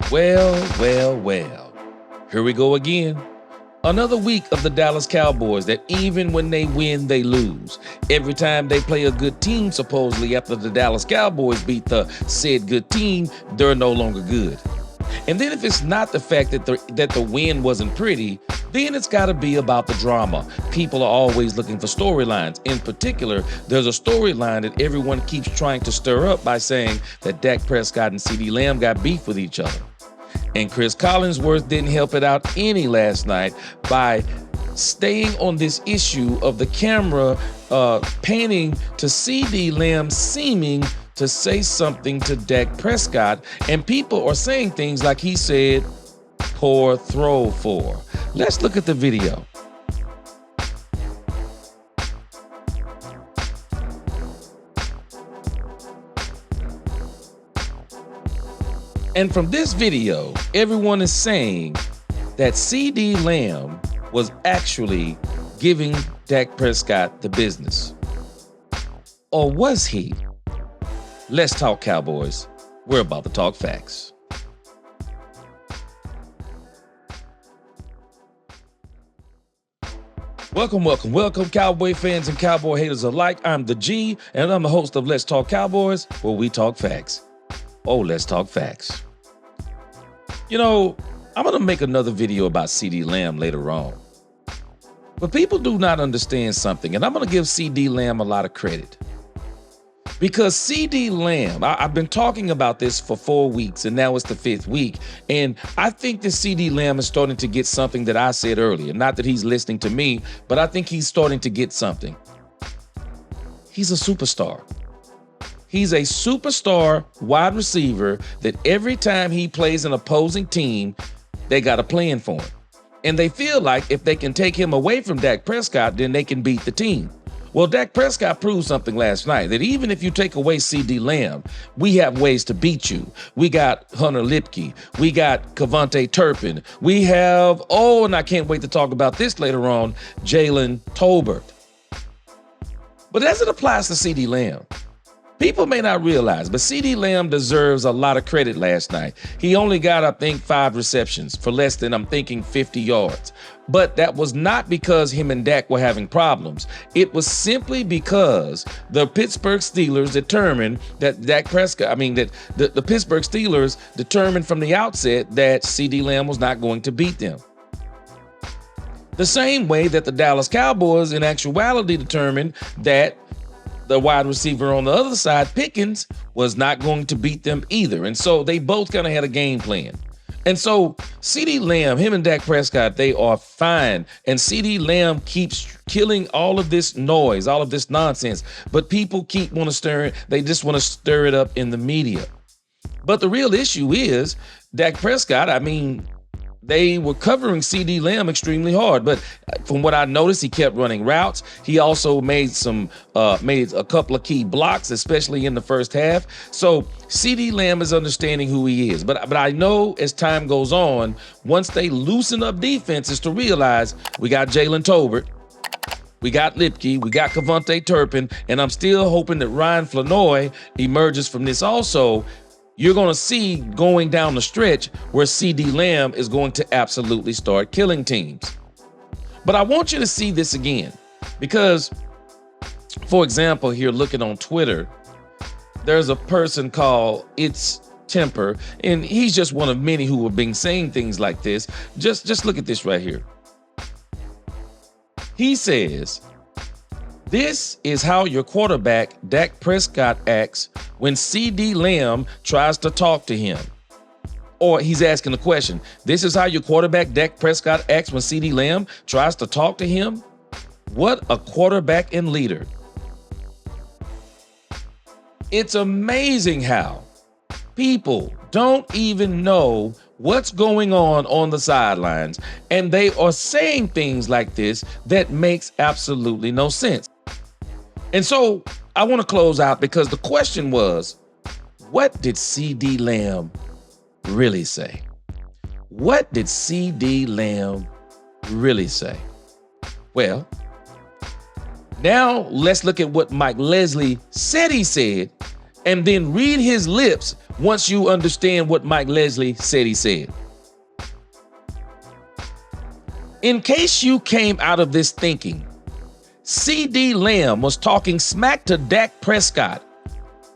Well. Here we go again. Another week of the Dallas Cowboys that even when they win, they lose. Every time they play a good team, supposedly after the Dallas Cowboys beat the said good team, they're no longer good. And then if it's not the fact that the win wasn't pretty, then it's got to be about the drama. People are always looking for storylines. In particular, there's a storyline that everyone keeps trying to stir up by saying that Dak Prescott and CeeDee Lamb got beef with each other. And Chris Collinsworth didn't help it out any last night by staying on this issue of the camera panning to CeeDee Lamb seeming to say something to Dak Prescott, and people are saying things like he said, poor throw for. Let's look at the video. And from this video, everyone is saying that CeeDee Lamb was actually giving Dak Prescott the business. Or was he? Let's talk Cowboys. We're about to talk facts. Welcome, Cowboy fans and Cowboy haters alike. I'm the G, and I'm the host of Let's Talk Cowboys, where we talk facts. Oh, let's talk facts. You know, I'm going to make another video about CeeDee Lamb later on. But people do not understand something, and I'm going to give CeeDee Lamb a lot of credit. Because CeeDee Lamb, I've been talking about this for 4 weeks, and now it's the 5th week. And I think that CeeDee Lamb is starting to get something that I said earlier. Not that he's listening to me, but I think he's starting to get something. He's a superstar. He's a superstar wide receiver that every time he plays an opposing team, they got a plan for him. And they feel like if they can take him away from Dak Prescott, then they can beat the team. Well, Dak Prescott proved something last night, that even if you take away CeeDee Lamb, we have ways to beat you. We got Hunter Lipke. We got Kevontae Turpin. We have, and I can't wait to talk about this later on, Jalen Tolbert. But as it applies to CeeDee Lamb, people may not realize, but CeeDee Lamb deserves a lot of credit last night. He only got, I think, 5 receptions for less than, 50 yards. But that was not because him and Dak were having problems. It was simply because the Pittsburgh Steelers determined that the Pittsburgh Steelers determined from the outset that CeeDee Lamb was not going to beat them. The same way that the Dallas Cowboys in actuality determined that the wide receiver on the other side, Pickens, was not going to beat them either. And so they both kind of had a game plan. And so CeeDee Lamb, him and Dak Prescott, they are fine. And CeeDee Lamb keeps killing all of this noise, all of this nonsense. But people keep they just want to stir it up in the media. But the real issue is Dak Prescott, they were covering CeeDee Lamb extremely hard, but from what I noticed, he kept running routes. He also made a couple of key blocks, especially in the first half. So CeeDee Lamb is understanding who he is. But I know as time goes on, once they loosen up defenses to realize we got Jalen Tolbert, we got Lipke, we got Kevontae Turpin, and I'm still hoping that Ryan Flanoy emerges from this also. You're going to see going down the stretch where CeeDee Lamb is going to absolutely start killing teams. But I want you to see this again because, for example, here looking on Twitter, there's a person called It's Temper, and he's just one of many who have been saying things like this. Just look at this right here. He says, "This is how your quarterback, Dak Prescott, acts when CeeDee Lamb tries to talk to him." Or he's asking the question, this is how your quarterback, Dak Prescott, acts when CeeDee Lamb tries to talk to him? What a quarterback and leader. It's amazing how people don't even know what's going on the sidelines, and they are saying things like this that makes absolutely no sense. And so I want to close out because the question was, what did CeeDee Lamb really say? What did CeeDee Lamb really say? Well, now let's look at what Mike Leslie said he said and then read his lips once you understand what Mike Leslie said he said. In case you came out of this thinking, CeeDee Lamb was talking smack to Dak Prescott.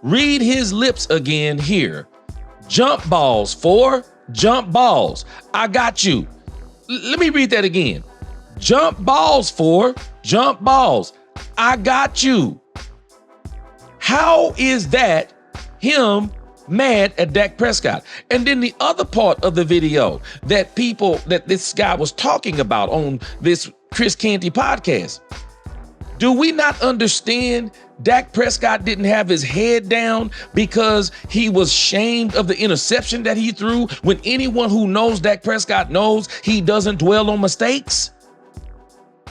Read his lips again here. Jump balls, jump balls. I got you. Let me read that again. Jump balls, jump balls. I got you. How is that him mad at Dak Prescott? And then the other part of the video that this guy was talking about on this Chris Canty podcast. Do we not understand Dak Prescott didn't have his head down because he was shamed of the interception that he threw, when anyone who knows Dak Prescott knows he doesn't dwell on mistakes?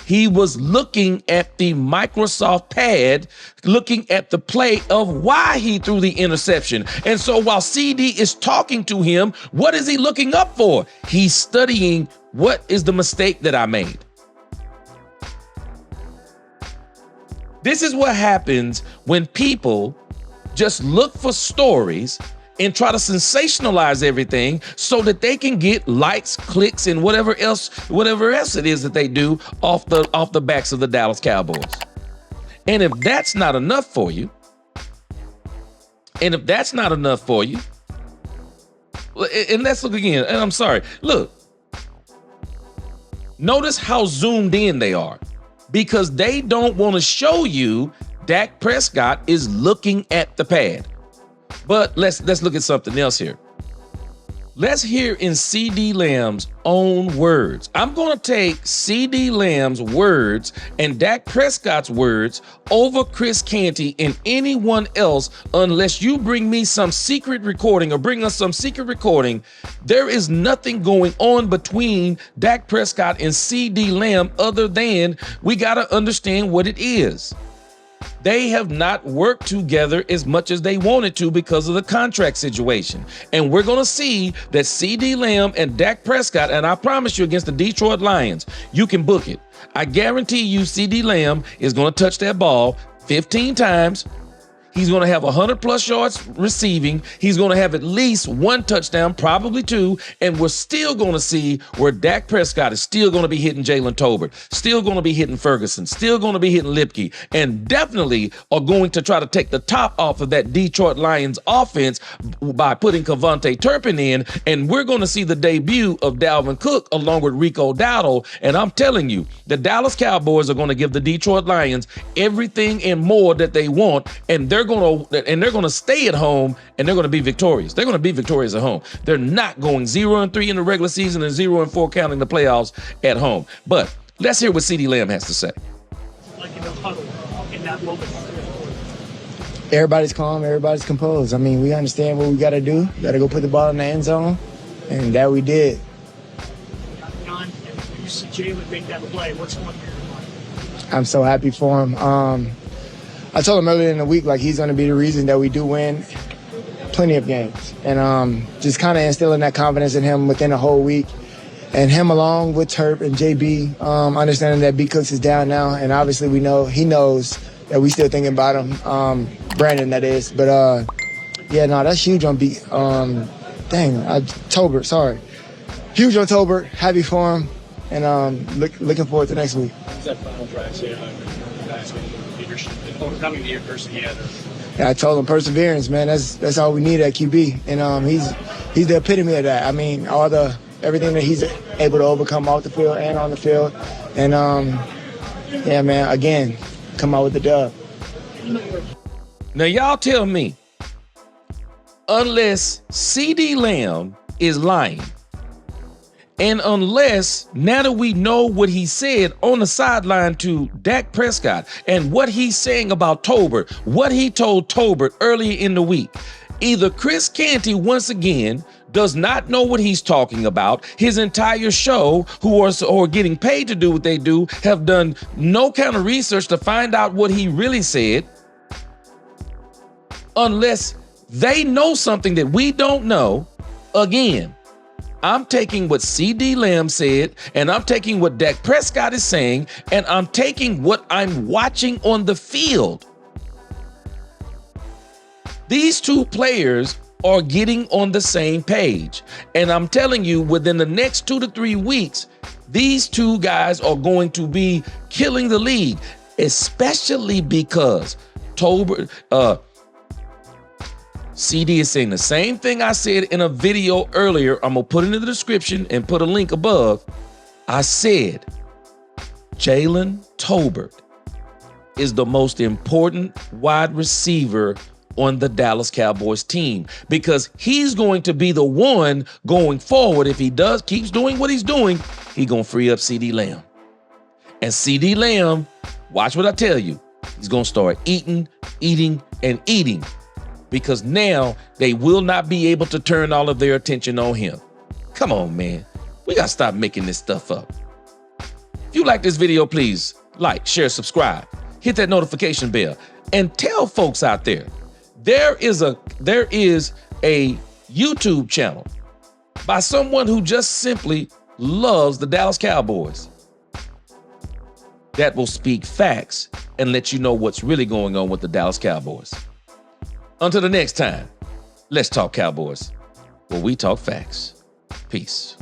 He was looking at the Microsoft pad, looking at the play of why he threw the interception. And so while CeeDee is talking to him, what is he looking up for? He's studying, what is the mistake that I made? This is what happens when people just look for stories and try to sensationalize everything so that they can get likes, clicks, and whatever else it is that they do off the backs of the Dallas Cowboys. And if that's not enough for you, and let's look again, and I'm sorry, look, notice how zoomed in they are, because they don't want to show you Dak Prescott is looking at the pad. But let's look at something else here. Let's hear in CeeDee Lamb's own words. I'm going to take CeeDee Lamb's words and Dak Prescott's words over Chris Canty and anyone else, unless you bring me some secret recording or bring us some secret recording. There is nothing going on between Dak Prescott and CeeDee Lamb other than we got to understand what it is. They have not worked together as much as they wanted to because of the contract situation. And we're going to see that CeeDee Lamb and Dak Prescott, and I promise you against the Detroit Lions, you can book it. I guarantee you CeeDee Lamb is going to touch that ball 15 times. He's going to have 100 plus yards receiving. He's going to have at least one touchdown, probably two. And we're still going to see where Dak Prescott is still going to be hitting Jalen Tolbert, still going to be hitting Ferguson, still going to be hitting Lipke, and definitely are going to try to take the top off of that Detroit Lions offense by putting Kevontae Turpin in. And we're going to see the debut of Dalvin Cook along with Rico Dowdle. And I'm telling you, the Dallas Cowboys are going to give the Detroit Lions everything and more that they want. And they're going to stay at home, and they're going to be victorious. They're going to be victorious at home. They're not going 0-3 in the regular season and 0-4 counting the playoffs at home. But let's hear what CeeDee Lamb has to say. Like in the huddle, in that moment. Everybody's calm, everybody's composed. I mean, we understand what we got to do. We got to go put the ball in the end zone, and that we did. John, and you see Jalen make that play. What's going on in your mind? I'm so happy for him. I told him earlier in the week, like, he's going to be the reason that we do win plenty of games. And just kind of instilling that confidence in him within a whole week. And him along with Terp and JB, understanding that B. Cooks is down now. And obviously he knows that we still thinking about him. Brandon, that is. But, that's huge on B. Tolbert, sorry. Huge on Tolbert. Happy for him. And looking forward to next week. Is that final drive, overcoming the adversity? Yeah, I told him perseverance, man. That's all we need at QB, and he's the epitome of that. I mean, everything that he's able to overcome off the field and on the field, and man, again, come out with the dub. Now y'all tell me, unless CeeDee Lamb is lying, and unless now that we know what he said on the sideline to Dak Prescott and what he's saying about Tolbert, what he told Tolbert earlier in the week, either Chris Canty once again does not know what he's talking about. His entire show, who are getting paid to do what they do, have done no kind of research to find out what he really said. Unless they know something that we don't know, again, I'm taking what CeeDee Lamb said, and I'm taking what Dak Prescott is saying, and I'm taking what I'm watching on the field. These two players are getting on the same page. And I'm telling you, within the next 2 to 3 weeks, these two guys are going to be killing the league, especially because CeeDee is saying the same thing I said in a video earlier. I'm going to put it in the description and put a link above. I said Jalen Tolbert is the most important wide receiver on the Dallas Cowboys team, because he's going to be the one going forward. If he keeps doing what he's doing, he's going to free up CeeDee Lamb. And CeeDee Lamb, watch what I tell you, he's going to start eating, and eating, because now they will not be able to turn all of their attention on him. Come on, man. We got to stop making this stuff up. If you like this video, please like, share, subscribe, hit that notification bell, and tell folks out there, there is a YouTube channel by someone who just simply loves the Dallas Cowboys that will speak facts and let you know what's really going on with the Dallas Cowboys. Until the next time, let's talk Cowboys, where we talk facts. Peace.